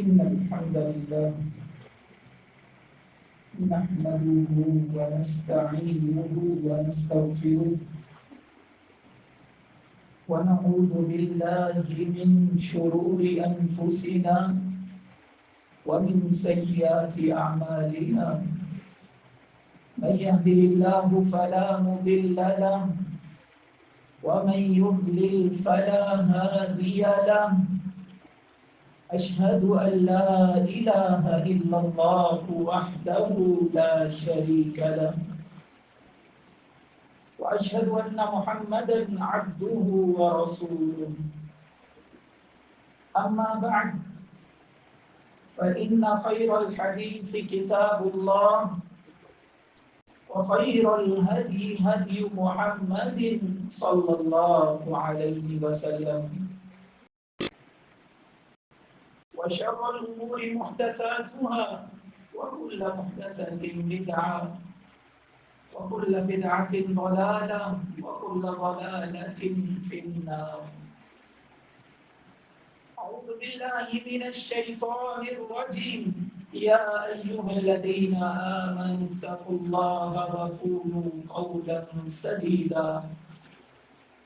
إن الحمد لله نحمده ونستعينه ونستغفره ونعوذ بالله من شرور أنفسنا ومن سيئات أعمالنا من يهده الله فلا مضل له ومن يضلل فلا هادي له أشهد أن لا إله إلا الله وحده لا شريك له وأشهد أن محمدا عبده ورسوله أما بعد فإن خير الحديث كتاب الله وخير الهدي هدي محمد صلى الله عليه وسلم وشر الأمور محدثاتها وكل محدثة بدعة وكل بدعة ضلالة وكل ضلالة في النار أعوذ بالله من الشيطان الرجيم يا أيها الذين آمنوا اتقوا الله وقولوا قولا سديدا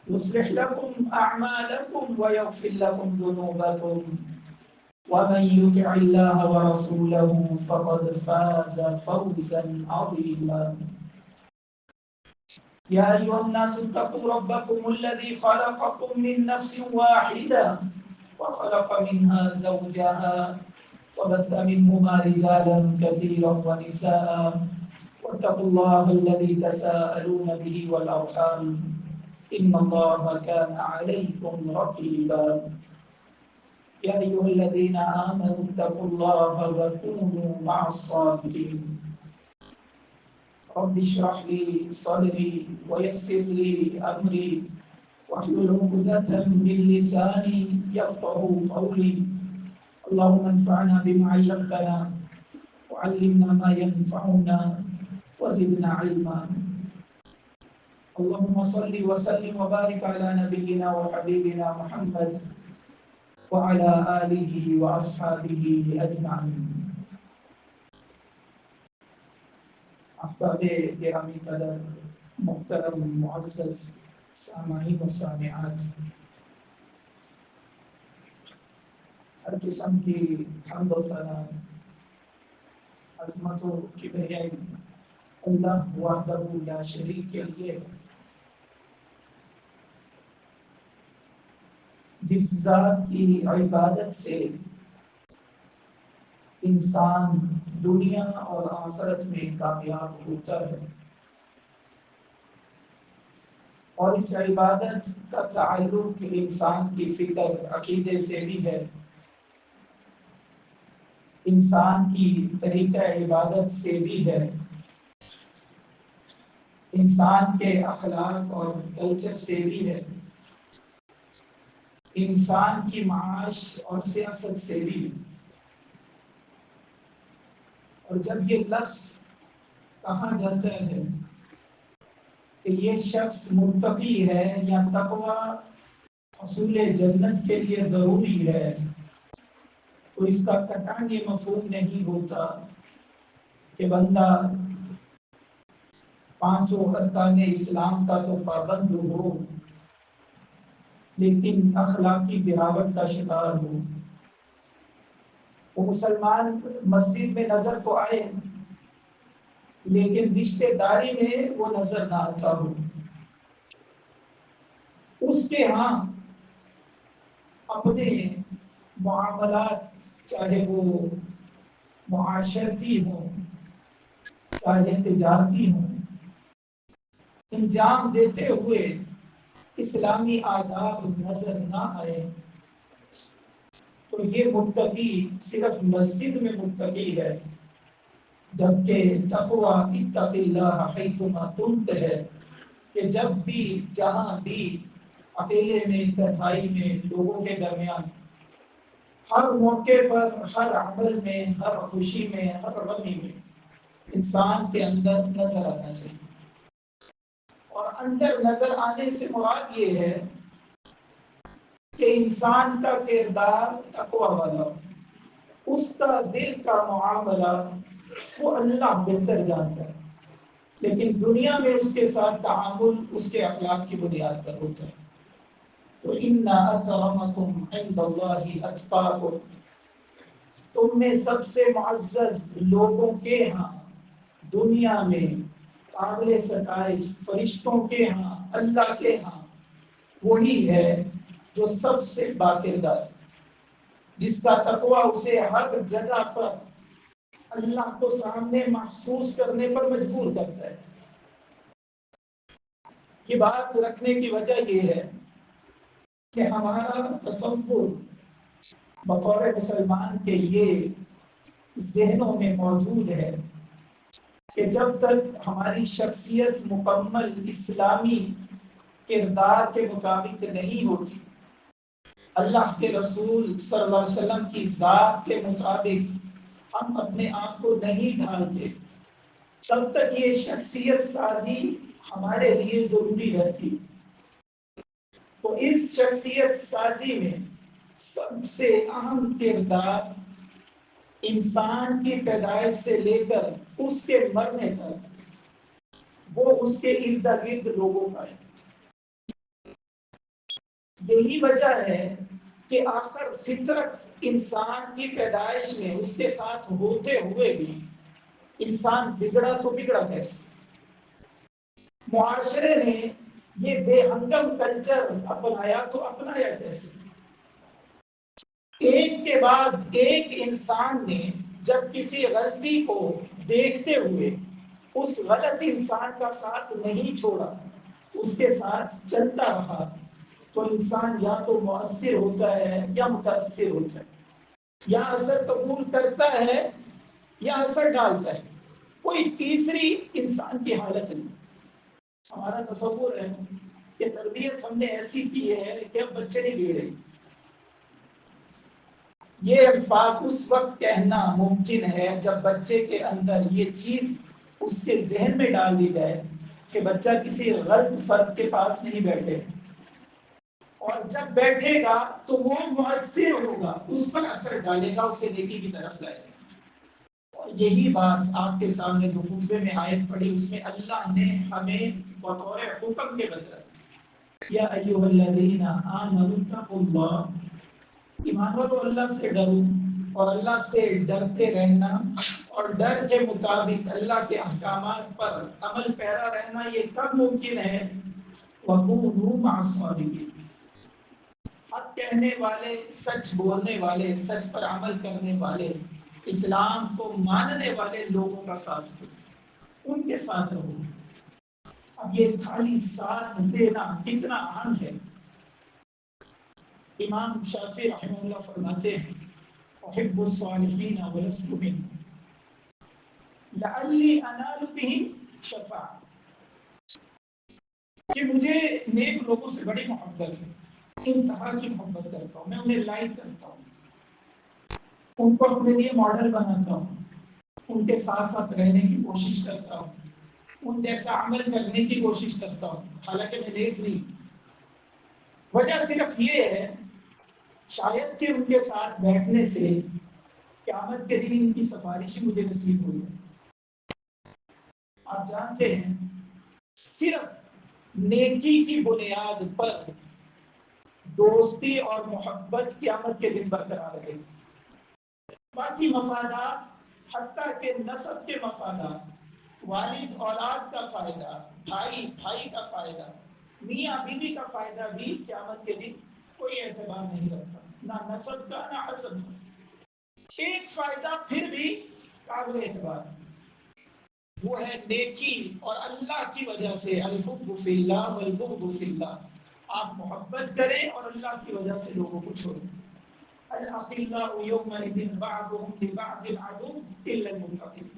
يصلح لكم أعمالكم ويغفر لكم ذنوبكم ومن يطع الله ورسوله فقد فاز فوزا عظيما يا أيها الناس اتقوا ربكم الذي خلقكم من نفس واحدة وخلق منها زوجها وبث منهما رجالا كثيرا ونساء واتقوا الله الذي تساءلون به والأرحام إن الله كان عليكم رقيبا يا أيها الذين آمنوا اتقوا الله وكونوا مع الصادقين رب اشرح لي صدري ويسر لي أمري واحلل عقدة من لساني يفقهوا قولي اللهم انفعنا بما علمتنا وعلمنا ما ينفعنا وزدنا علما اللهم صل وسلم وبارك على نبينا وحبيبنا محمد وعلى آله وأصحابه أجمعين احباب گرامی قدر محترم معزز سامعین و سامعات ہر قسم کی حمد و ثنا عظمت و کبریائی اللہ وحدہ لا شریک کے لیے جس ذات کی عبادت سے انسان دنیا اور آخرت میں کامیاب ہوتا ہے اور اس عبادت کا تعلق انسان کی فکر عقیدے سے بھی ہے انسان کی طریقہ عبادت سے بھی ہے انسان کے اخلاق اور کلچر سے بھی ہے انسان کی معاش اور سیاست سے بھی اور جب یہ لفظ کہا جاتا ہے کہ یہ شخص متقی ہے یا تقوی حصول جنت کے لیے ضروری ہے تو اس کا قطعاً یہ مفہوم نہیں ہوتا کہ بندہ پانچوں ارکان اسلام کا تو پابند ہو لیکن اخلاقی گراوٹ کا شکار ہو وہ مسلمان مسجد میں نظر تو آئے لیکن رشتہ داری میں وہ نظر نہ آتا ہو اس کے ہاں اپنے معاملات چاہے وہ معاشرتی ہوں چاہے تجارتی ہوں انجام دیتے ہوئے اسلامی آداب نظر نہ آئے تو یہ متقی صرف مسجد میں متقی ہے جبکہ تقوی اتق اللہ حیثما کنت ہے کہ جب بھی جہاں بھی اکیلے میں تنہائی میں لوگوں کے درمیان ہر موقع پر ہر عمل میں ہر خوشی میں ہر غمی میں انسان کے اندر نظر آنا چاہیے اور اندر نظر آنے سے مراد یہ ہے کہ انسان کا کردار تقوی والا ہو اس کا دل کا معاملہ وہ اللہ بہتر جانتا ہے، لیکن دنیا میں اس کے ساتھ تعامل اس کے اخلاق کی بنیاد پر ہوتا ہے۔ تو ان اکرمکم عند اللہ اتقاکم، تم میں سب سے معزز لوگوں کے ہاں دنیا میں قابل ستائش فرشتوں کے ہاں اللہ کے ہاں وہی ہے جو سب سے باکردہ ہے، جس کا تقوی اسے ہر جگہ پر اللہ کو سامنے محسوس کرنے پر مجبور کرتا ہے۔ یہ بات رکھنے کی وجہ یہ ہے کہ ہمارا تصور بطور مسلمان کے یہ ذہنوں میں موجود ہے کہ جب تک ہماری شخصیت مکمل اسلامی کردار کے مطابق نہیں ہوتی، اللہ کے رسول صلی اللہ علیہ وسلم کی ذات کے مطابق ہم اپنے آپ کو نہیں ڈھالتے، تب تک یہ شخصیت سازی ہمارے لیے ضروری رہتی۔ تو اس شخصیت سازی میں سب سے اہم کردار انسان کی پیدائش سے لے کر اس کے مرنے تک وہ اس کے ارد گرد لوگوں کا ہے۔ یہی وجہ ہے کہ آخر فطرت انسان کی پیدائش میں اس کے ساتھ ہوتے ہوئے بھی انسان بگڑا تو بگڑا کیسے؟ معاشرے نے یہ بے ہنگم کلچر اپنایا تو اپنایا کیسے؟ ایک کے بعد ایک انسان نے جب کسی غلطی کو دیکھتے ہوئے اس غلط انسان کا ساتھ نہیں چھوڑا، اس کے ساتھ چلتا رہا، تو انسان یا تو مؤثر ہوتا ہے یا متاثر ہوتا ہے، یا اثر قبول کرتا ہے یا اثر ڈالتا ہے، کوئی تیسری انسان کی حالت نہیں۔ ہمارا تصور ہے کہ تربیت ہم نے ایسی کی ہے کہ اب بچے نہیں بگڑے۔ یہ الفاظ اس وقت کہنا ممکن ہے جب بچے کے اندر یہ چیز اس کے ذہن میں ڈال دی جائے کہ بچہ کسی غلط فرد کے پاس نہیں بیٹھے، اور جب بیٹھے گا تو وہ مؤثر ہوگا، اس پر اثر ڈالے گا، اسے نیکی کی طرف لائے گا۔ اور یہی بات آپ کے سامنے جو خطبے میں آیت پڑھی اس میں اللہ نے ہمیں بطور حکم کے بتایا، یا ایھا الذین آمنوا اتقوا اللہ، ایمان والو اللہ سے ڈرو، اور اللہ سے ڈرتے رہنا اور ڈر کے مطابق اللہ کے احکامات پر عمل پیرا رہنا یہ کب ممکن ہے؟ وَكُونُوا مَعَ الصَّادِقِينَ، حق کہنے والے، سچ بولنے والے، سچ پر عمل کرنے والے، اسلام کو ماننے والے لوگوں کا ساتھ دو، ان کے ساتھ رہو۔ اب یہ خالی ساتھ دینا کتنا اہم ہے۔ امام شافعی رحمہ اللہ فرماتے ہیں احب الصالحین ولست منهم لعلی انال بهم شفاعہ، کہ مجھے نیک لوگوں سے بڑی محبت ہے، انتہا کی محبت کرتا ہوں، میں انہیں لائک کرتا ہوں، ان کو اپنے لیے ماڈل بناتا ہوں، ان کے ساتھ ساتھ رہنے کی کوشش کرتا ہوں، ان جیسا عمل کرنے کی کوشش کرتا ہوں، حالانکہ میں نیک نہیں۔ وجہ صرف یہ ہے شاید کہ ان کے ساتھ بیٹھنے سے قیامت کے دن ان کی سفارش مجھے نصیب ہوئی ہے۔ آپ جانتے ہیں صرف نیکی کی بنیاد پر دوستی اور محبت قیامت کے دن برقرار رہے گی، باقی مفادات حتیٰ کہ نسب کے مفادات، والد اولاد کا فائدہ، بھائی بھائی کا فائدہ، میاں بیوی کا فائدہ بھی قیامت کے دن کوئی اعتبار نہیں رکھتا، نہ نسب کا نہ حسب کا۔ ایک فائدہ پھر بھی قابل اعتبار، وہ ہے نیکی اور اللہ کی وجہ سے، الحب فی اللہ والبغض فی اللہ، آپ محبت کریں اور اللہ کی وجہ سے لوگوں کو چھوڑیں۔ الاخلاء یومئذ بعضهم لبعض عدو الا المتقین،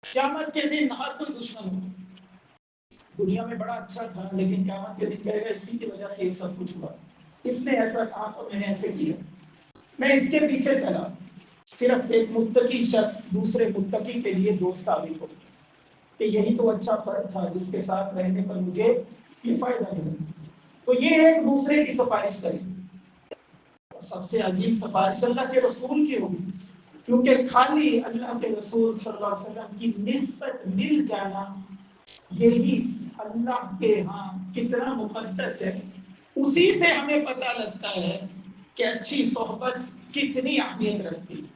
قیامت کے دن ہر کوئی دشمن ہوگا، دنیا میں بڑا اچھا تھا لیکن قیامت کے دن کہے گا اسی کی وجہ سے یہ سب کچھ ہوا، اس نے ایسا کہا تو میں نے ایسے کیا، میں اس کے پیچھے چلا۔ صرف ایک متقی شخص دوسرے متقی کے لیے دوست ثابت ہو کہ یہی تو اچھا فرد تھا جس کے ساتھ رہنے پر مجھے یہ فائدہ ملا، تو یہ ایک دوسرے کی سفارش کریں۔ اور سب سے عظیم سفارش اللہ کے رسول کی ہوگی، کیونکہ خالی اللہ کے رسول صلی اللہ علیہ وسلم کی نسبت مل جانا یہی اللہ کے ہاں کتنا مقدس ہے، اسی سے ہمیں پتہ لگتا ہے کہ اچھی صحبت کتنی اہمیت رکھتی ہے۔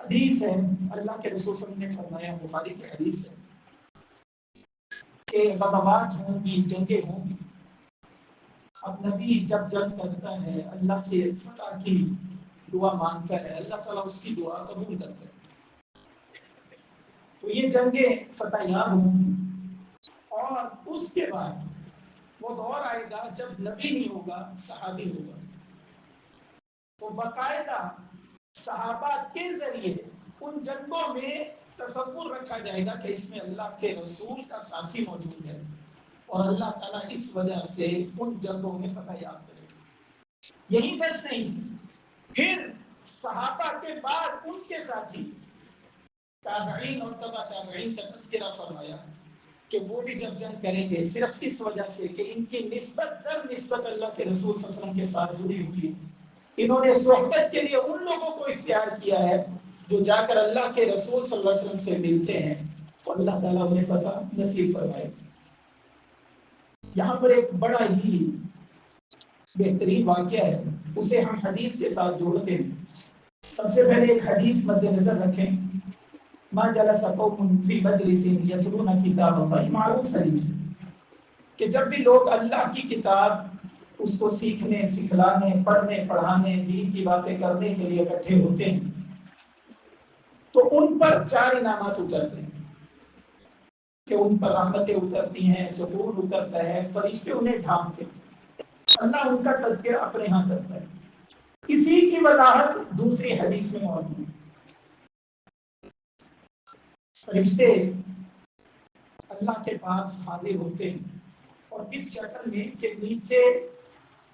حدیث ہے، اللہ کے رسول صلی اللہ علیہ وسلم نے فرمایا، بخاری کی حدیث ہے کہ غزوات ہوں گی، جنگیں ہوں گی، اب نبی جب جنگ کرتا ہے اللہ سے فتح کی دعا مانگتا ہے، اللہ تعالیٰ اس کی دعا قبول کرتا ہے۔ تو یہ جنگیں فتح یاب ہوں گی، اور اس کے بعد وہ دور آئے گا جب نبی نہیں ہوگا، صحابی ہوگا۔ تو باقاعدہ صحابہ کے ذریعے ان جنگوں میں تصور رکھا جائے گا کہ اس میں اللہ کے رسول کا ساتھی موجود ہے، اور اللہ تعالیٰ اس وجہ سے ان جنگوں میں فتح یاب کرے گا۔ یہی بس نہیں، پھر صحابہ کے بعد ان کے ساتھی تابعین اور تبع تابعین کا تذکرہ فرمایا کہ وہ بھی جب جنگ کریں گے صرف اس وجہ سے کہ ان کی نسبت در نسبت اللہ کے رسول صلی اللہ علیہ وسلم کے ساتھ جڑی ہوئی ہے، انہوں نے صحبت کے لیے ان لوگوں کو اختیار کیا ہے جو جا کر اللہ کے رسول صلی اللہ علیہ وسلم سے ملتے ہیں، تو اللہ تعالیٰ انہیں فتح نصیب فرمائے۔ یہاں پر ایک بڑا ہی بہترین واقعہ ہے، اسے ہم حدیث کے ساتھ جوڑتے ہیں۔ سب سے پہلے ایک حدیث مد نظر رکھیں، ما جلس قوم فی مجلس یتلون کتاب اللہ، معروف حدیث ہے کہ جب بھی لوگ اللہ کی کتاب اس کو سیکھنے، سکھلانے، پڑھنے، پڑھانے، دین کی باتیں کرنے کے لیے اکٹھے ہوتے ہیں تو ان پر 4 انعامات اترتے ہیں کہ ان پر رحمتیں اترتی ہیں، سکون اترتا ہے، فرشتے انہیں ڈھانپتے ہیں، اللہ ان کا تذکرہ اپنے ہاں کرتا ہے۔ اسی کی وضاحت دوسری حدیث میں موجود ہے۔ فرشتے اللہ کے پاس حاضر ہوتے ہیں اور اس شکل میں کہ نیچے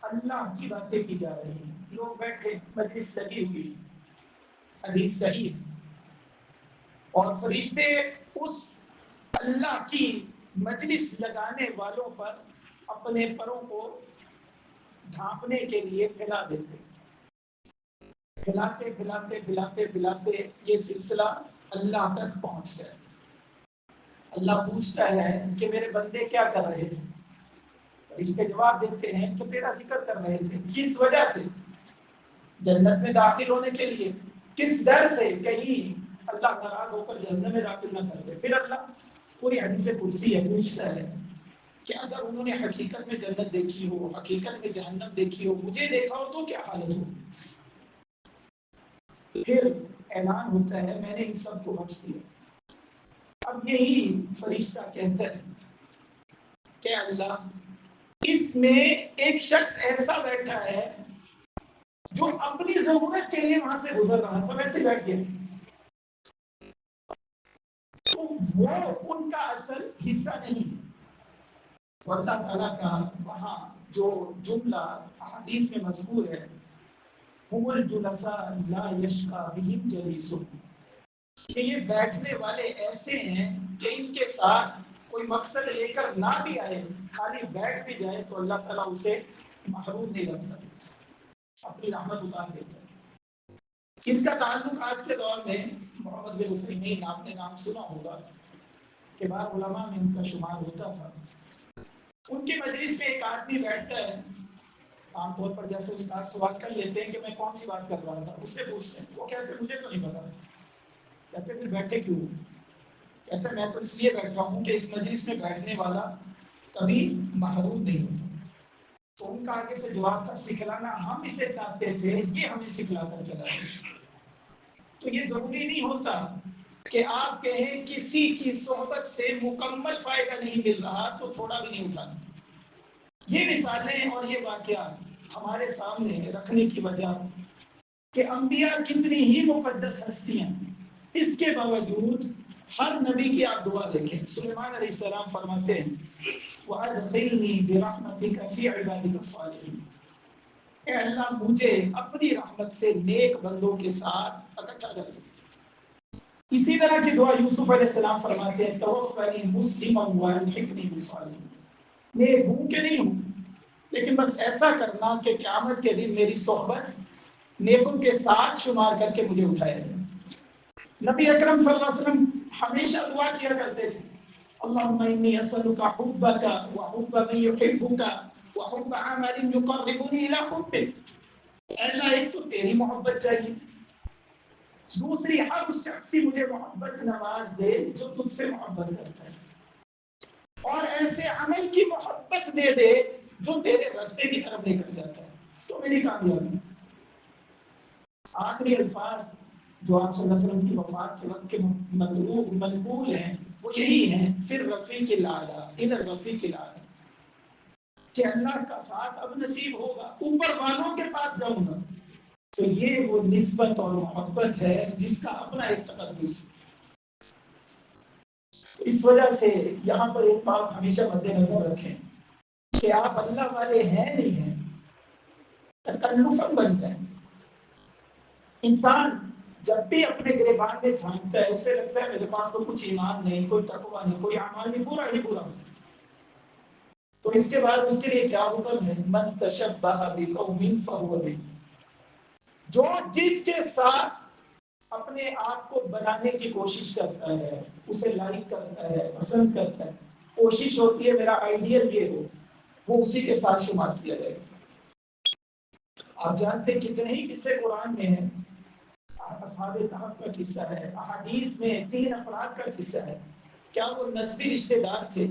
اللہ کی باتیں کی جا رہی ہیں، لوگ بیٹھے، مجلس لگی ہوئی، حدیث صحیح ہے، اور فرشتے اس اللہ کی مجلس لگانے والوں پر اپنے پروں کو ڈھانپنے کے لیے پھیلا دیتے، پھیلاتے پھیلاتے پھیلاتے پھیلاتے یہ سلسلہ اللہ تک پہنچ گیا۔ اللہ پوچھتا ہے کہ میرے بندے کیا کر رہے تھے؟ فرشتے جواب دیتے ہیں کہ تیرا ذکر کر رہے تھے۔ کس وجہ سے؟ جنت میں داخل ہونے کے لیے۔ کس ڈر سے؟ کہیں اللہ ناراض ہو کر جہنم میں داخل نہ کر دے۔ پھر اللہ، پوری حدیث قدسی ہے، پوچھتا ہے کہ اگر انہوں نے حقیقت میں جنت دیکھی ہو، حقیقت میں جہنم دیکھی ہو، مجھے دیکھا ہو تو کیا حالت ہو؟ پھر اعلان ہوتا ہے میں نے ان سب کو بخش دیا۔ اب یہی فرشتہ کہتا ہے کہ اللہ، اس میں ایک شخص ایسا بیٹھا ہے جو اپنی ضرورت کے لیے وہاں سے گزر رہا تھا، ویسے بیٹھ گیا، تو وہ ان کا اصل حصہ نہیں ہے۔ اللہ تعالیٰ کا وہاں جو جملہ حدیث میں مذکور ہے، هم الجلساء لا یشقی بهم جلیسهم، کہ یہ بیٹھنے والے ایسے ہیں کہ ان کے ساتھ کوئی مقصد لے کر نہ بھی آئے، خالی بیٹھ بھی جائے تو اللہ تعالیٰ اسے محروم نہیں رکھتا، اپنی رحمت اتار دیتا ہے۔ اس کا تعلق آج کے دور میں محمد بن عثیمین، آپ نے نام سنا ہوگا، کبار علماء میں ان کا شمار ہوتا تھا۔ ان کی مجلس میں ایک آدمی بیٹھتا ہے، عام طور پر جیسے استاد سوال کر لیتے ہیں کہ میں کون سی بات کر رہا تھا، اس سے پوچھتے ہیں، وہ کہتے ہیں مجھے تو نہیں پتا۔ کہتے پھر بیٹھے کیوں؟ کہتے ہیں میں تو اس لیے بیٹھا ہوں کہ اس مجلس میں بیٹھنے والا کبھی محروم نہیں ہوتا۔ تو ان کا آگے سے جواب تھا، سکھلانا ہم اسے چاہتے تھے، یہ ہمیں سکھلا کر چلا ہے۔ تو یہ ضروری نہیں ہوتا کہ آپ کہیں کسی کی صحبت سے مکمل فائدہ نہیں مل رہا تو تھوڑا بھی نہیں اٹھانا۔ یہ مثالیں اور یہ واقعات ہمارے سامنے رکھنے کی وجہ کہ انبیاء کتنی ہی مقدس ہستیاں، اس کے باوجود ہر نبی کی آپ دعا دیکھیں۔ سلیمان علیہ السلام فرماتے ہیں وَأَدْخِلْنِي بِرَحْمَتِكَ فِي عِبَادِكَ الصَّالِحِينَ، اے اللہ مجھے اپنی رحمت سے نیک بندوں کے ساتھ اکٹھا کر لے۔ اسی طرح کی دعا یوسف علیہ السلام فرماتے ہیں توفنی مسلما والحقنی بالصالحین، نیک ہوں کہ نہیں ہوں لیکن بس ایسا کرنا کہ قیامت کے دن میری صحبت نیکوں کے ساتھ شمار کر کے مجھے اٹھایا جائے۔ نبی اکرم صلی اللہ علیہ وسلم ہمیشہ دعا کیا کرتے تھے، اللہم انی اسألک حبک وحب من یحبک وحب عمل یقربنی الی حبک۔ اے اللہ ایک تو تیری محبت چاہیے، دوسری ہر اس شخص کی مجھے محبت نواز دے جو تجھ سے محبت کرتا ہے، اور ایسے عمل کی محبت دے دے جو تیرے راستے کی طرف لے کر جاتا ہے، تو میری کامیابی۔ آخری الفاظ جو آپ صلی اللہ علیہ وسلم کی وفات کے وقت کے منقول ہیں وہ یہی ہیں، پھر رفیق الاعلیٰ الی الرفیق الاعلیٰ، کہ اللہ کا ساتھ اب نصیب ہوگا، اوپر والوں کے پاس جاؤں گا۔ تو یہ وہ نسبت اور محبت ہے جس کا اپنا ایک تقدس ہے۔ اس وجہ سے یہاں پر ایک بات ہمیشہ مد نظر رکھیں کہ آپ اللہ والے ہیں نہیں ہیں، تکلفاً بنتے ہیں۔ انسان جب بھی اپنے گریبان میں جھانکتا ہے اسے لگتا ہے میرے پاس تو کچھ ایمان نہیں، کوئی تقویٰ نہیں، کوئی اعمال نہیں، پورا ہی پورا۔ تو اس کے بعد اس کے لیے کیا حکم ہے؟ من تشبہ بقوم فہو منہم، جو جس کے ساتھ اپنے آپ کو بنانے کی کوشش کرتا ہے، اسے لائک کرتا ہے، پسند کرتا ہے، کوشش ہوتی ہے میرا آئیڈیل یہ ہو، وہ اسی کے ساتھ شمار کیا جائے گا۔ آپ جانتے ہیں کتنے ہی قصے قرآن میں ہیں، اصحاب کہف کا قصہ ہے، احادیث میں 3 افراد کا قصہ ہے۔ کیا وہ نسبی رشتہ دار تھے؟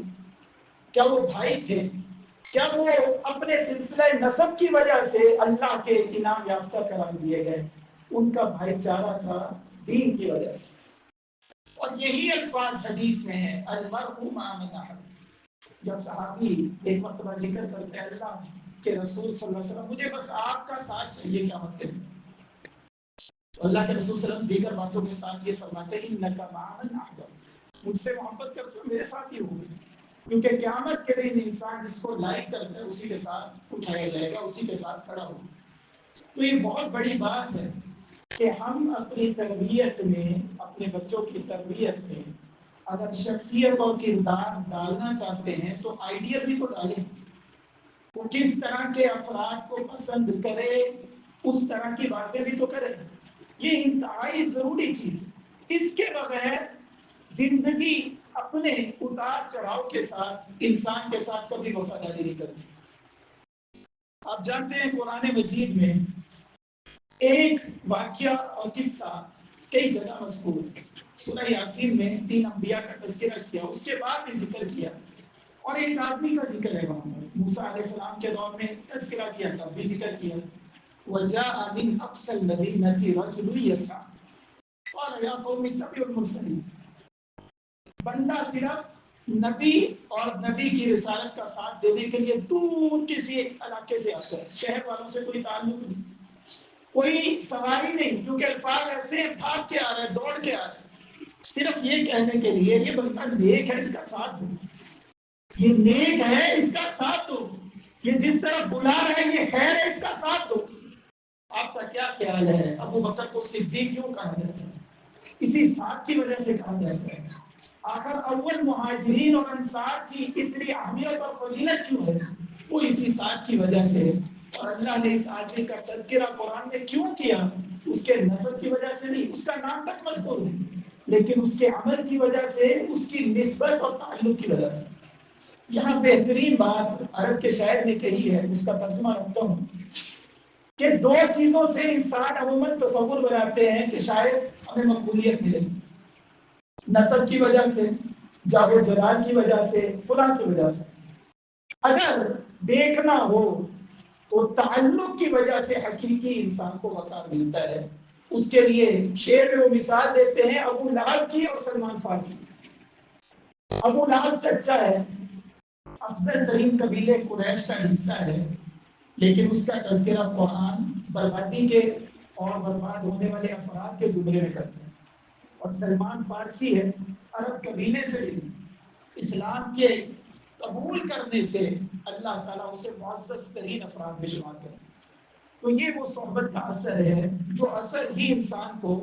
کیا وہ بھائی تھے؟ کیا وہ اپنے سلسلہ نسب کی وجہ سے اللہ کے انعام یافتہ قرار دیے گئے؟ ان کا بھائی چارہ تھا دین کی وجہ سے۔ اور یہی الفاظ حدیث میں ہے، المرء مع من احب۔ جب صحابی ایک مرتبہ ذکر کرتے ہیں اللہ کے رسول صلی اللہ علیہ وسلم مجھے بس آپ کا ساتھ چاہیے قیامت کے دن، تو اللہ کے رسول صلی اللہ علیہ وسلم دیگر باتوں کے ساتھ یہ فرماتے ہیں انک مع من احببت، مجھ سے محبت کرتے ہو میرے ساتھ ہی ہوگی، کیونکہ قیامت کے دن انسان جس کو لائک کرتا ہے اسی کے ساتھ اٹھایا جائے گا، اسی کے ساتھ کھڑا ہوگا۔ تو یہ بہت بڑی بات ہے کہ ہم اپنی تربیت میں، اپنے بچوں کی تربیت میں اگر شخصیت اور کردار ڈالنا چاہتے ہیں تو آئیڈیل بھی تو ڈالیں، وہ کس طرح کے افراد کو پسند کرے اس طرح کی باتیں بھی تو کرے۔ یہ انتہائی ضروری چیز ہے، اس کے بغیر زندگی اپنے اتار چڑھاؤ کے ساتھ انسان کے ساتھ کبھی وفاداری نہیں کرتی۔ آپ جانتے ہیں قرآن مجید میں ایک واقعہ اور قصہ کئی جگہ مذکور ہے۔ سورہ یاسین میں 3 انبیاء کا تذکرہ کیا، اس کے بعد بھی ذکر کیا، اور ایک آدمی کا ذکر ہے وہاں پر، موسیٰ علیہ السلام کے دور میں تذکرہ کیا تب بھی ذکر کیا۔ وَجَاءَ مِنْ أَقْصَى الْمَدِينَةِ رَجُلٌ يَسْعَىٰ قَالَ يَا قَوْمِ اتَّبِعُوا الْمُرْسَلِينَ۔ بندہ صرف نبی اور نبی کی رسالت کا ساتھ دینے کے لیے دور کسی علاقے سے آتا ہے، شہر والوں سے کوئی تعلق نہیں، کوئی سواری نہیں، کیونکہ الفاظ ایسے بھاگ کے آ رہے ہیں، دوڑ کے آ رہے ہیں، صرف یہ کہنے کے لیے یہ بندہ نیک ہے اس کا ساتھ دو، یہ نیک ہے اس کا ساتھ دو، یہ جس طرح بلا رہا ہے یہ خیر ہے اس کا ساتھ دو۔ آپ کا کیا خیال ہے ابو بکر کو صدیق کیوں کہا جاتا ہے؟ اسی ساتھ کی وجہ سے کہا جاتا ہے۔ آخر اول مہاجرین اور انصار کی اتنی اہمیت اور فضیلت کیوں ہے؟ وہ اسی ساتھ کی وجہ سے۔ اور اللہ نے اس آدمی کا تذکرہ قرآن میں کیوں کیا؟ اس کے نسب کی وجہ سے نہیں، اس کا نام تک مذکور نہیں، لیکن اس کے عمل کی وجہ سے، اس کی نسبت اور تعلق کی وجہ سے۔ یہاں بہترین بات عرب کے شاعر نے کہی ہے، اس کا ترجمہ رکھتا ہوں کہ 2 چیزوں سے انسان عموماً تصور بناتے ہیں کہ شاید ہمیں مقبولیت ملے، نسب کی وجہ سے، جاه و جلال کی وجہ سے، فلاں کی وجہ سے۔ اگر دیکھنا ہو تو تعلق کی وجہ سے حقیقی انسان کو وقار ملتا ہے۔ اس کے لیے شعر میں وہ مثال دیتے ہیں ابو لہب کی اور سلمان فارسی۔ ابو لہب چچا ہے، افضل ترین قبیلے قریش کا حصہ ہے، لیکن اس کا تذکرہ قرآن بربادی کے اور برباد ہونے والے افراد کے زمرے میں کرتے ہیں۔ اور سلمان فارسی ہے، عرب قبیلے سے بھی اسلام کے قبول کرنے سے اللہ تعالیٰ اسے معزز ترین افراد میں شمار کرتے ہیں۔ تو یہ وہ صحبت کا اثر ہے جو اثر ہی انسان کو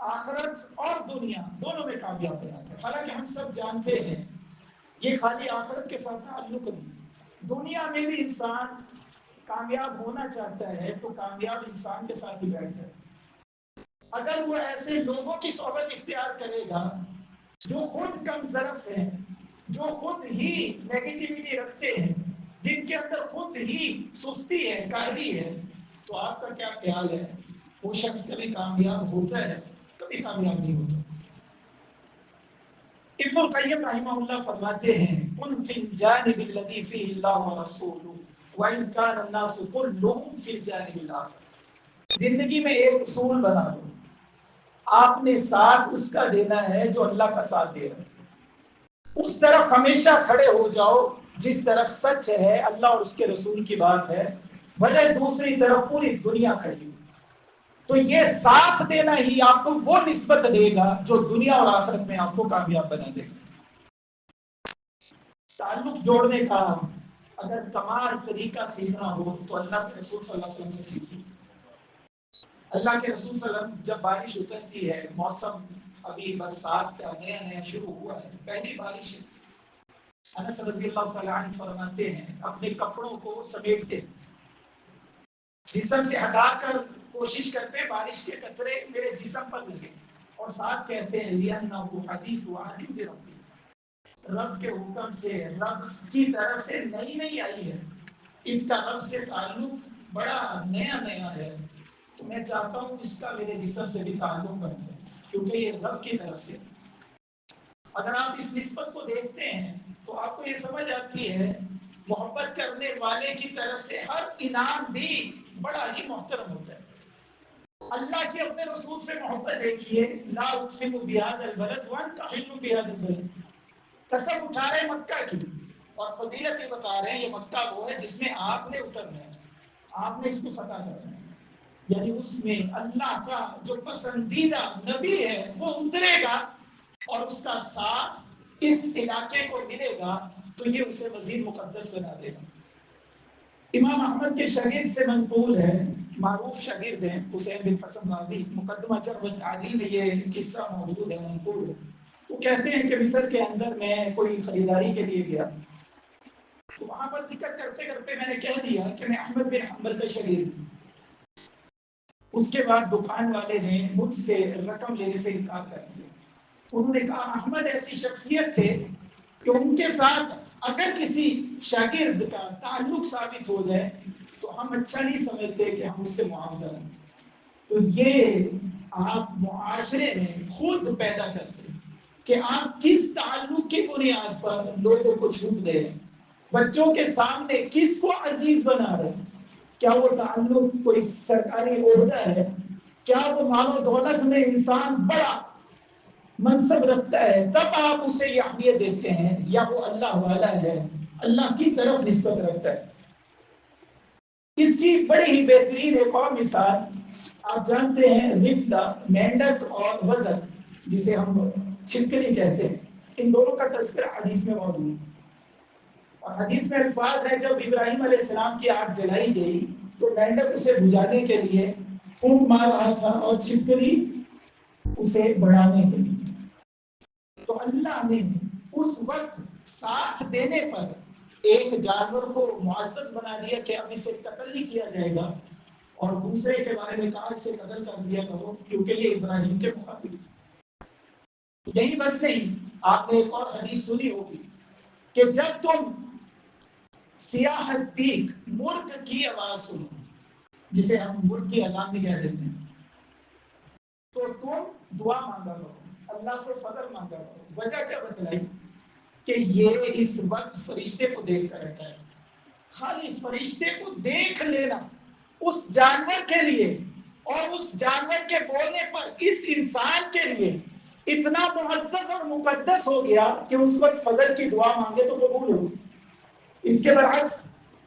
آخرت اور دنیا دونوں میں کامیاب بناتا ہے۔ حالانکہ ہم سب جانتے ہیں یہ خالی آخرت کے ساتھ تعلق نہیں، دنیا میں بھی انسان کامیاب ہونا چاہتا ہے تو کامیاب انسان کے ساتھ ہی بیٹھ جائے. اگر وہ ایسے لوگوں کی صحبت اختیار کرے گا جو خود کم ظرف ہیں، جو خود ہی نیگیٹیوٹی رکھتے ہیں، جن کے اندر خود ہی سستی ہے، کاہلی ہے، تو آپ کا کیا خیال ہے وہ شخص کبھی کامیاب ہوتا ہے؟ کبھی کامیاب نہیں ہوتا. ابن القیم رحمہ اللہ فرماتے ہیں کن فی الجانب الذی فیہ اللہ ورسولہ وان کان الناس کلهم فی الجانب الاخر. زندگی میں ایک اصول بنا لو، آپ نے ساتھ اس کا دینا ہے جو اللہ کا ساتھ دے رہا ہے. اس طرف ہمیشہ کھڑے ہو جاؤ جس طرف سچ ہے، اللہ اور اس کے رسول کی بات ہے، بھلے دوسری طرف پوری دنیا کھڑی ہو. تو یہ ساتھ دینا ہی آپ کو وہ نسبت دے گا جو دنیا اور آخرت میں آپ کو کامیاب بنا دے گا. تعلق جوڑنے کا اگر کمال طریقہ سیکھنا ہو تو اللہ کے رسول صلی اللہ علیہ وسلم سے سیکھیے. اللہ کے رسول صلی اللہ علیہ وسلم جب بارش اترتی ہے، موسم ابھی برسات کا نیا نیا شروع ہوا ہے، پہلی بارش ہے، انس رضی اللہ تعالیٰ عنہ فرماتے ہیں اپنے کپڑوں کو سمیٹتے جسم سے ہٹا کر کوشش کرتے بارش کے قطرے میرے جسم پر لگے، اور ساتھ کہتے ہیں لِأَنَّهُ حَدِيثُ عَهْدٍ بِرَبِّهِ، رب کے حکم سے، رب کی طرف سے نئی نئی آئی ہے، اس کا رب سے تعلق بڑا نیا نیا ہے، تو میں چاہتا ہوں اس کا میرے جسم سے بھی تعلق بن جائے کیونکہ یہ رب کی طرف سے. اگر آپ اس نسبت کو دیکھتے ہیں تو آپ کو یہ سمجھ آتی ہے محبت کرنے والے کی طرف سے ہر انعام بھی بڑا ہی محترم ہوتا ہے. اللہ کی اپنے رسول سے محبت دیکھیے، لا اقسم بهذا البلد وانت حل بهذا البلد، قسم اٹھا رہے مکہ کی اور فضیلتیں بتا رہے ہیں یہ مکہ وہ ہے جس میں آپ نے اترنا ہے، آپ نے اس کو فتح کرنا ہے. یعنی اس میں اللہ کا جو پسندیدہ نبی ہے وہ اترے گا اور اس کا ساتھ اس علاقے کو ملے گا تو یہ اسے مزید مقدس بنا دے گا. امام احمد کے شاگرد سے منقول ہے، معروف شاگرد ہیں حسین بن حسن غازی، مقدمہ جرح و تعدیل میں یہ قصہ موجود ہے، منقول ہے. وہ کہتے ہیں کہ مصر کے اندر میں کوئی خریداری کے لیے گیا تو وہاں پر ذکر کرتے کرتے میں نے کہہ دیا کہ میں احمد بن حنبل کا شاگرد ہوں. اس کے بعد دکان والے نے مجھ سے رقم لینے سے انکار کر دیا. انہوں نے کہا احمد ایسی شخصیت تھے کہ ان کے ساتھ اگر کسی شاگرد کا تعلق ثابت ہو جائے تو ہم اچھا نہیں سمجھتے کہ ہم اس سے معاوضہ لیں. تو یہ آپ معاشرے میں خود پیدا کرتے ہیں کہ آپ کس تعلق کی بنیاد پر لوگوں کو چھوٹ دے رہے ہیں، بچوں کے سامنے کس کو عزیز بنا رہے ہیں. کیا وہ تعلق کوئی سرکاری عہدہ ہے؟ کیا وہ مال و دولت میں انسان بڑا منصب رکھتا ہے تب آپ اسے یہ اہمیت دیتے ہیں، یا وہ اللہ والا ہے، اللہ کی طرف نسبت رکھتا ہے؟ اس کی بڑی ہی بہترین ایک اور مثال آپ جانتے ہیں، رفدہ مینڈک اور وزن جسے ہم چھپکلی کہتے ہیں، ان دونوں کا تذکرہ حدیث میں موجود ہے. اور حدیث میں الفاظ ہے جب ابراہیم علیہ السلام کی آگ جلائی گئی تو مینڈک اسے بجھانے کے لیے پھونک مار رہا تھا اور چھپکلی اسے بڑھانے کے لیے. تو اللہ نے اس وقت ساتھ دینے پر ایک جانور کو معزز بنا دیا کہ اب اسے قتل نہیں کیا جائے گا، اور دوسرے کے بارے میں کہا اسے قتل کر دیا کرو کیونکہ یہ ابراہیم کے مخالف. یہی بس نہیں، آپ نے ایک اور حدیث سنی ہوگی کہ جب تم سیاحت دیکھ مرغ کی آواز سنو، جسے ہم مرغ کی اذان بھی کہہ دیتے ہیں، تو تم دعا مانگا کرو، اللہ سے فضل مانگا کرو. وجہ کیا بتلائی؟ کہ یہ اس وقت فرشتے کو دیکھ کر رہتا ہے. خالی فرشتے کو دیکھ لینا اس جانور کے لیے اور اس جانور کے بولنے پر اس انسان کے لیے اتنا معزز اور مقدس ہو گیا کہ اس وقت فضل کی دعا مانگے تو قبول ہوتی. اس کے برعکس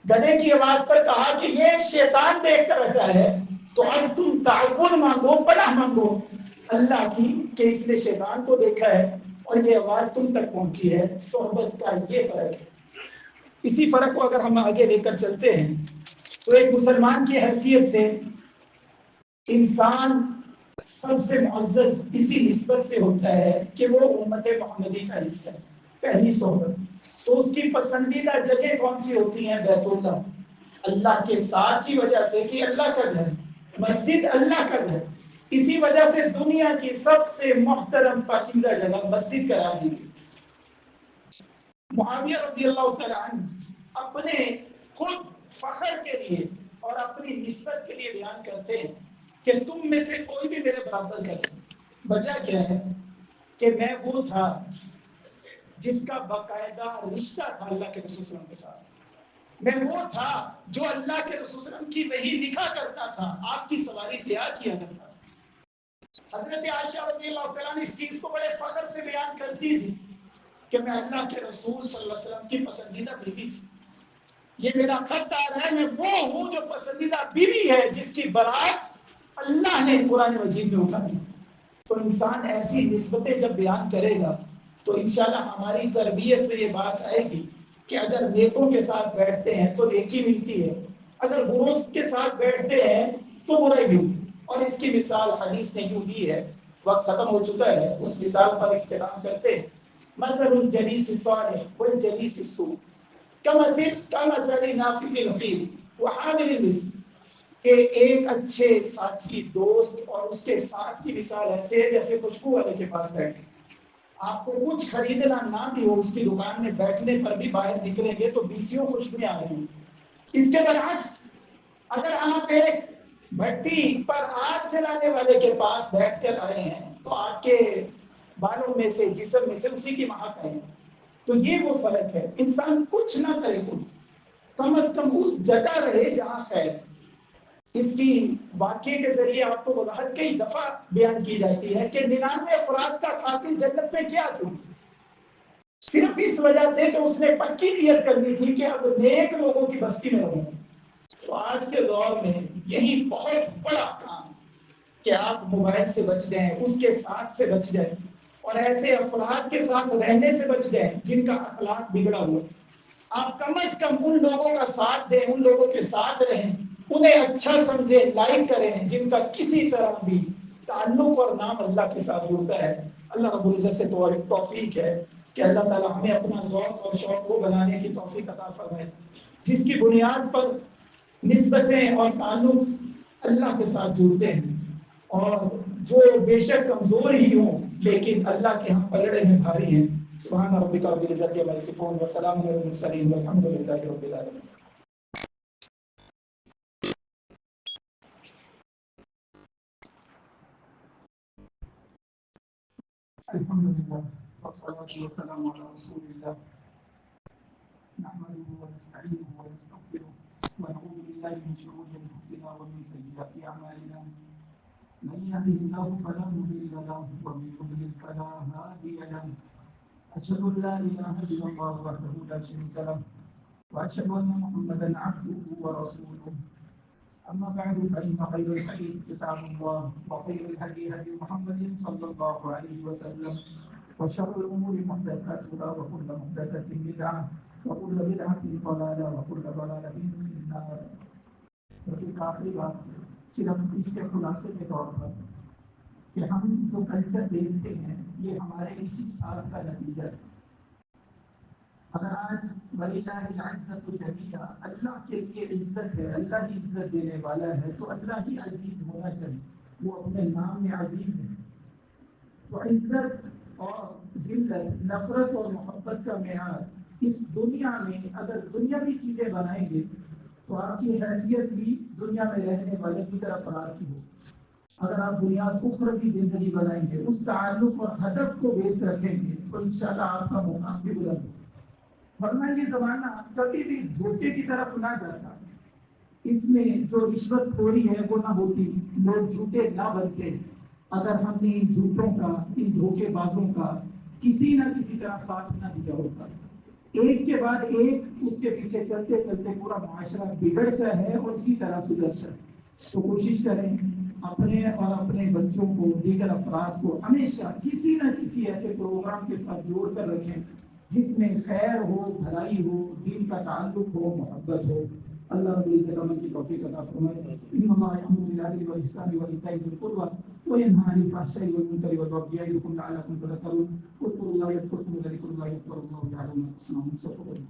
گدھے کی آواز پر کہا کہ یہ شیطان دیکھ کر رکھا ہے، تو اب تم تعاون مانگو، پناہ مانگو اللہ کی کہ اس نے شیطان کو دیکھا ہے اور یہ آواز تم تک پہنچی ہے. صحبت کا یہ فرق ہے. اسی فرق کو اگر ہم آگے لے کر چلتے ہیں تو ایک مسلمان کی حیثیت سے انسان سب سے معزز اسی نسبت سے ہوتا ہے کہ وہ امت محمدی کا حصہ ہے. پہلی صحبت تو اس کی پسندیدہ جگہ کون سی ہوتی ہیں؟ بیت اللہ. اللہ کے ساتھ کی وجہ سے کہ اللہ کا گھر، مسجد اللہ کا گھر، اسی وجہ سے دنیا کی سب سے محترم پاکیزہ جگہ مسجد قرار دی گئی۔ معاویہ رضی اللہ تعالیٰ عنہ اپنے خود فخر کے لیے اور اپنی نسبت کے لیے بیان کرتے ہیں کہ تم میں سے کوئی بھی میرے برابر کرے۔ وجہ کیا ہے کہ میں وہ تھا جس کا باقاعدہ رشتہ تھا اللہ کے رسول صلی اللہ علیہ وسلم کے ساتھ، میں وہ تھا جو اللہ کے رسول صلی اللہ علیہ وسلم کی وحی لکھا کرتا تھا، آپ کی سواری تیار کیا کرتا تھا۔ حضرت عائشہ رضی اللہ تعالیٰ عنہ اس چیز کو بڑے فخر سے بیان کرتی تھی کہ میں اللہ کے رسول صلی اللہ علیہ وسلم کی پسندیدہ بیوی تھی، یہ میرا خط آ رہا ہے، میں وہ ہوں جو پسندیدہ بیوی ہے جس کی برات اللہ نے قرآن مجید میں اٹھائی۔ تو انسان ایسی نسبتیں جب بیان کرے گا تو انشاءاللہ ہماری تربیت میں یہ بات آئے گی کہ اگر نیکوں کے ساتھ بیٹھتے ہیں تو نیکی ملتی ہے، اگر بروں کے ساتھ بیٹھتے ہیں تو برائی ملتی ہے۔ اور اس کی مثال حدیث نے یوں دی ہے، وقت ختم ہو چکا ہے، اس مثال پر اختتام کرتے ہیں۔ مثل الجلیس الصالح والجلیس السوء کمثل نافق الحیب وحامل المسک، کہ ایک اچھے ساتھی دوست اور اس کے ساتھ کی مثال ایسے ہے جیسے خوشبو والے کے پاس بیٹھے، آپ کو کچھ خریدنا نہ بھی ہو، اس کی دکان میں بیٹھنے پر بھی باہر نکلیں گے تو بیسیوں خوشبوئیں آ رہی ہیں۔ اس کے برعکس اگر آپ ایک بھٹی پر آگ جلانے والے کے پاس بیٹھ کر آئے ہیں تو آپ کے بالوں میں سے، جسم میں سے اسی کی مہک آئے۔ تو یہ وہ فرق ہے، انسان کچھ نہ کرے، کم از کم اس جگہ رہے جہاں خیر۔ اس کی واقعے کے ذریعے آپ کو وضاحت کئی دفعہ بیان کی جاتی ہے کہ 99 افراد کا قاتل جنت میں کیا کیوں؟ صرف اس وجہ سے کہ اس نے پکی نیت کرنی تھی کہ اب نیک لوگوں کی بستی میں رہوں۔ تو آج کے دور میں یہی بہت بڑا کام کہ آپ موبائل سے بچ جائیں، اس کے ساتھ سے بچ جائیں، اور ایسے افراد کے ساتھ رہنے سے بچ جائیں جن کا اخلاق بگڑا ہوا۔ آپ کم از کم ان لوگوں کا ساتھ دیں، ان لوگوں کے ساتھ رہیں، انہیں اچھا سمجھیں، لائک کریں جن کا کسی طرح بھی تعلق اور نام اللہ کے ساتھ جڑتا ہے۔ اللہ رب العزت سے توفیق ہے کہ اللہ تعالی ہمیں اپنا ذوق اور شوق وہ بنانے کی توفیق عطا فرمائے جس کی بنیاد پر نسبتیں اور تعلق اللہ کے ساتھ جڑتے ہیں، اور جو بے شک کمزور ہی ہوں لیکن اللہ کے ہاں پلڑے میں بھاری ہیں۔ سبحان ربک رب العزت عما یصفون وسلام علی المرسلین والحمد للہ رب العالمین۔ الحمدللہ والصلاة والسلام علی رسول اللہ نحمده ونستعینه ونستغفره ونعوذ باللہ من شرور انفسنا ومن سیئات اعمالنا، من يهده الله فلا مضل له ومن يضلل فلا هادي له، أشهد أن لا إله إلا الله وحده لا شريك له وأشهد أن محمدا عبده ورسوله، أما بعد فإن خير الحديث كتاب الله وخير الهدي هدي محمد صلى الله عليه وسلم وشر الأمور محدثاتها وكل محدثة بدعة وكل بدعة ضلالة وكل ضلالة في النار۔ بس ایک آخری بات صرف اس کے خلاصے کے طور پر کہ ہم جو کلچر دیکھتے ہیں یہ ہمارے اسی ساتھ کا نتیجہ ہے۔ اگر آج وَلِلَّهِ الْعِزَّةُ جَمِيعًا، اللہ کے لیے عزت ہے، اللہ ہی عزت دینے والا ہے، تو اللہ ہی عزیز ہونا چاہیے، وہ اپنے نام میں عزیز ہے۔ تو عزت اور ذلت، نفرت اور محبت کا معیار اس دنیا میں اگر دنیاوی چیزیں بنائیں گے تو آپ کی حیثیت بھی دنیا میں رہنے والے کی طرف راضی ہو۔ اگر آپ بنیاد اخروی زندگی بنائیں گے، اس تعلق اور ہدف کو بیس رکھیں گے تو انشاءاللہ آپ کا مقام بھی بلند ہوگا۔ ورنہ یہ زمانہ کبھی بھی دھوکے کی طرف نہ جاتا، اس میں جو رشوت خوری ہے وہ نہ ہوتی، لوگ جھوٹے نہ بنتے اگر ہم نے ان جھوٹوں کا، ان دھوکے بازوں کا کسی نہ کسی طرح ساتھ نہ دیا ہوتا۔ ایک کے بعد ایک اس کے پیچھے چلتے چلتے پورا معاشرہ بگڑتا ہے اور اسی طرح سدھرتا ہے۔ تو کوشش کریں اپنے اور اپنے بچوں کو، دیگر افراد کو ہمیشہ کسی نہ کسی ایسے پروگرام کے ساتھ جوڑ کر رکھیں جس میں خیر ہو، بھلائی ہو، دین کا تعلق ہو، محبت ہو۔ اللہ رب العزت عمل کی توفیق عطا فرمائے۔ ان اللہ یأمر بالعدل والإحسان وإيتاء ذی القربى وینہی عن الفحشاء والمنکر والبغی یعظکم لعلکم تذکرون۔ اذکروا اللہ یذکرکم وذکر اللہ اکبر واللہ یعلم ما تصنعون۔